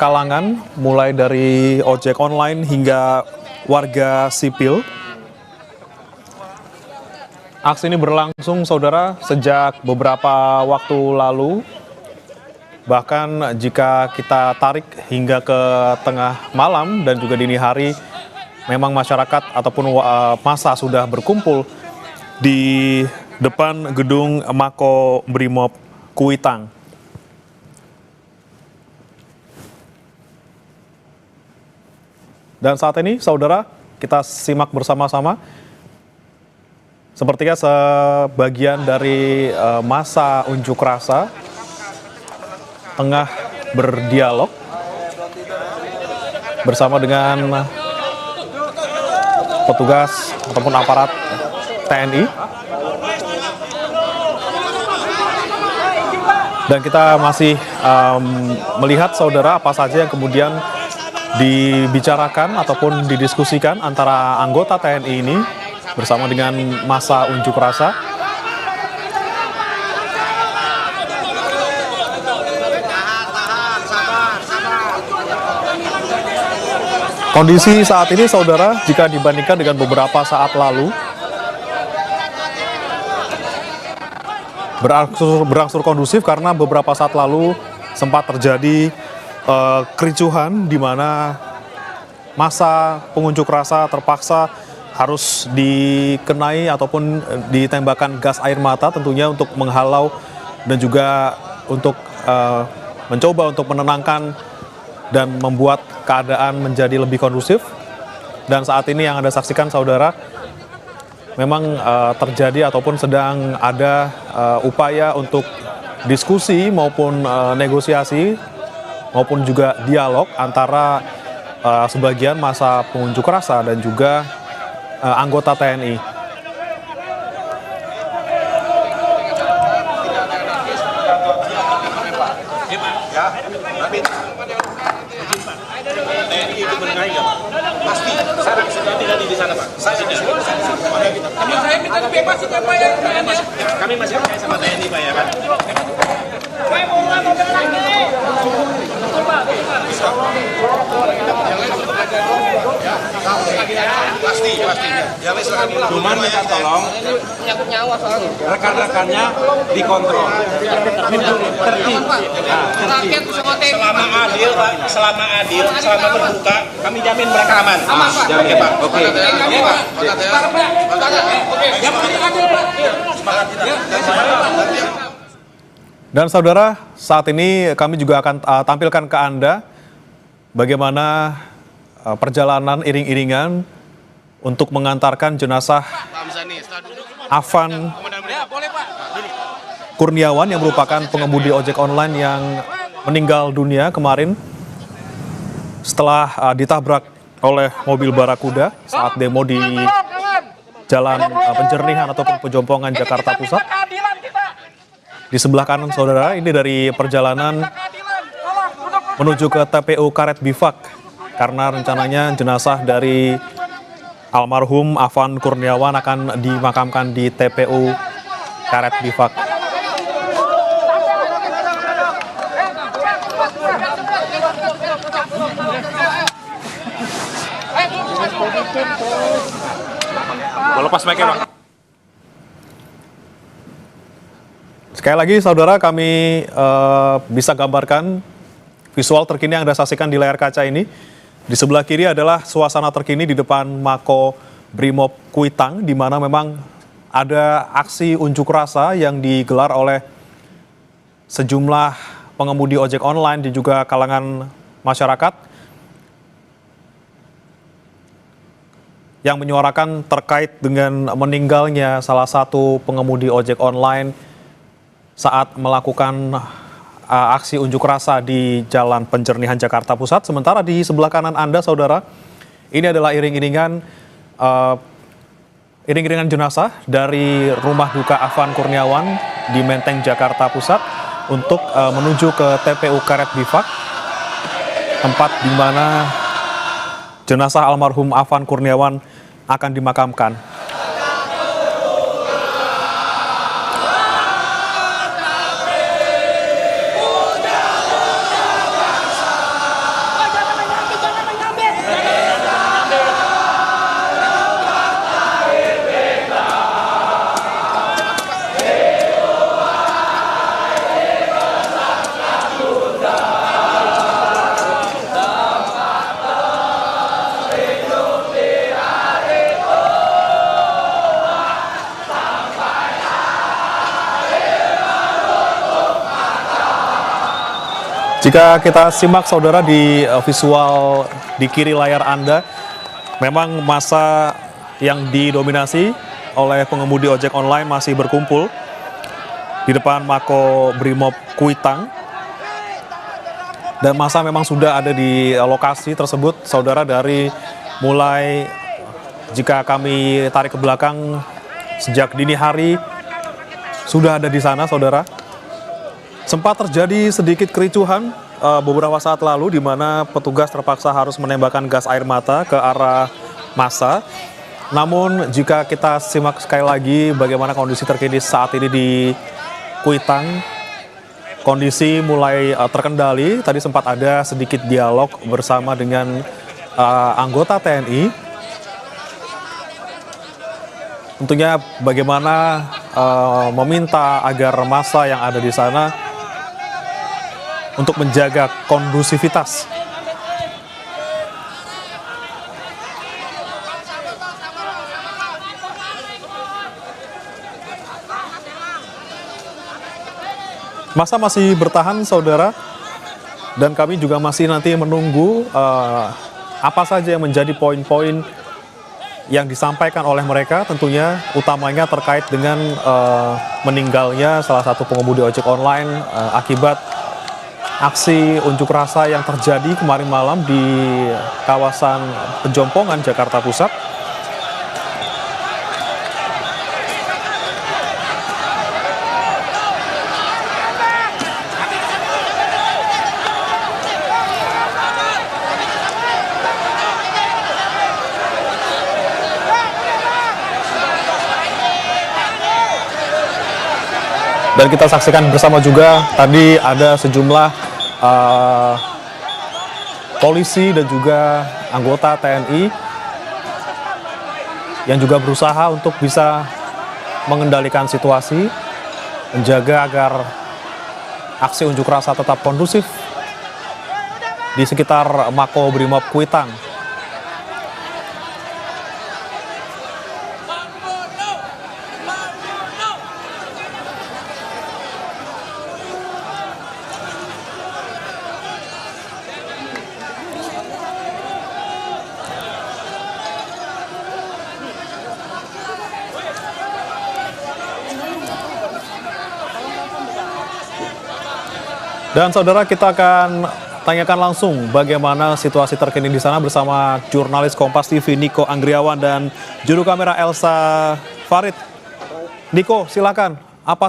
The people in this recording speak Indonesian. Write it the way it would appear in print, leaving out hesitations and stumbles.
kalangan, mulai dari ojek online hingga warga sipil. Aksi ini berlangsung, saudara, sejak beberapa waktu lalu. Bahkan jika kita tarik hingga ke tengah malam dan juga dini hari, memang masyarakat ataupun massa sudah berkumpul di depan gedung Mako Brimob Kuitang. Dan saat ini, saudara, kita simak bersama-sama. Sepertinya sebagian dari massa unjuk rasa tengah berdialog bersama dengan petugas ataupun aparat TNI. Dan kita masih melihat, saudara, apa saja yang kemudian dibicarakan ataupun didiskusikan antara anggota TNI ini bersama dengan massa unjuk rasa. Kondisi saat ini, saudara, jika dibandingkan dengan beberapa saat lalu, berangsur kondusif karena beberapa saat lalu sempat terjadi kericuhan di mana massa pengunjuk rasa terpaksa harus dikenai ataupun ditembakkan gas air mata, tentunya untuk menghalau dan juga untuk mencoba untuk menenangkan dan membuat keadaan menjadi lebih kondusif. Dan saat ini yang Anda saksikan, saudara, memang terjadi ataupun sedang ada upaya untuk diskusi maupun negosiasi maupun juga dialog antara sebagian massa pengunjuk rasa dan juga anggota TNI. Pasti, saya tidak di sana, Pak. Saya minta dibebasin, Pak, ya. Kami masih percaya sama TNI, Pak, ya kan? Saya mau pasti. Cuman minta tolong rekan-rekannya dikontrol. Tertib. Selama adil, Pak. Selama terbuka, kami jamin mereka aman. Oke, Pak. Oke. Dan saudara, saat ini kami juga akan tampilkan ke Anda bagaimana perjalanan iring-iringan untuk mengantarkan jenazah Afan Kurniawan yang merupakan pengemudi ojek online yang meninggal dunia kemarin setelah ditabrak oleh mobil Barakuda saat demo di Jalan Penjernihan ataupun Pejompongan, Jakarta Pusat. Di sebelah kanan, saudara, ini dari perjalanan menuju ke TPU Karet Bifak, karena rencananya jenazah dari almarhum Afan Kurniawan akan dimakamkan di TPU Karet Bifak. Boleh lepas mic-nya, Bang. Sekali lagi, saudara, kami bisa gambarkan visual terkini yang Anda saksikan di layar kaca ini. Di sebelah kiri adalah suasana terkini di depan Mako Brimob Kuitang, di mana memang ada aksi unjuk rasa yang digelar oleh sejumlah pengemudi ojek online dan juga kalangan masyarakat yang menyuarakan terkait dengan meninggalnya salah satu pengemudi ojek online saat melakukan aksi unjuk rasa di Jalan Penjernihan, Jakarta Pusat. Sementara di sebelah kanan Anda, saudara, ini adalah iring-iringan jenazah dari rumah duka Afan Kurniawan di Menteng, Jakarta Pusat untuk menuju ke TPU Karet Bifak, tempat di mana jenazah almarhum Afan Kurniawan akan dimakamkan. Jika kita simak saudara di visual di kiri layar Anda, memang masa yang didominasi oleh pengemudi ojek online masih berkumpul di depan Mako Brimob Kuitang. Dan masa memang sudah ada di lokasi tersebut, saudara, dari mulai jika kami tarik ke belakang sejak dini hari sudah ada di sana, saudara. Sempat terjadi sedikit kericuhan beberapa saat lalu di mana petugas terpaksa harus menembakkan gas air mata ke arah massa. Namun jika kita simak sekali lagi bagaimana kondisi terkini saat ini di Kuitang, kondisi mulai terkendali. Tadi sempat ada sedikit dialog bersama dengan anggota TNI. Tentunya bagaimana meminta agar massa yang ada di sana untuk menjaga kondusivitas. Massa masih bertahan, saudara, dan kami juga masih nanti menunggu apa saja yang menjadi poin-poin yang disampaikan oleh mereka, tentunya utamanya terkait dengan meninggalnya salah satu pengemudi ojek online akibat aksi unjuk rasa yang terjadi kemarin malam di kawasan Pejompongan, Jakarta Pusat. Dan kita saksikan bersama juga tadi ada sejumlah polisi dan juga anggota TNI yang juga berusaha untuk bisa mengendalikan situasi, menjaga agar aksi unjuk rasa tetap kondusif di sekitar Mako Brimob Kuitang. Dan saudara, kita akan tanyakan langsung bagaimana situasi terkini di sana bersama jurnalis Kompas TV Niko Anggriawan dan juru kamera Elsa Farid. Niko, silakan. Apa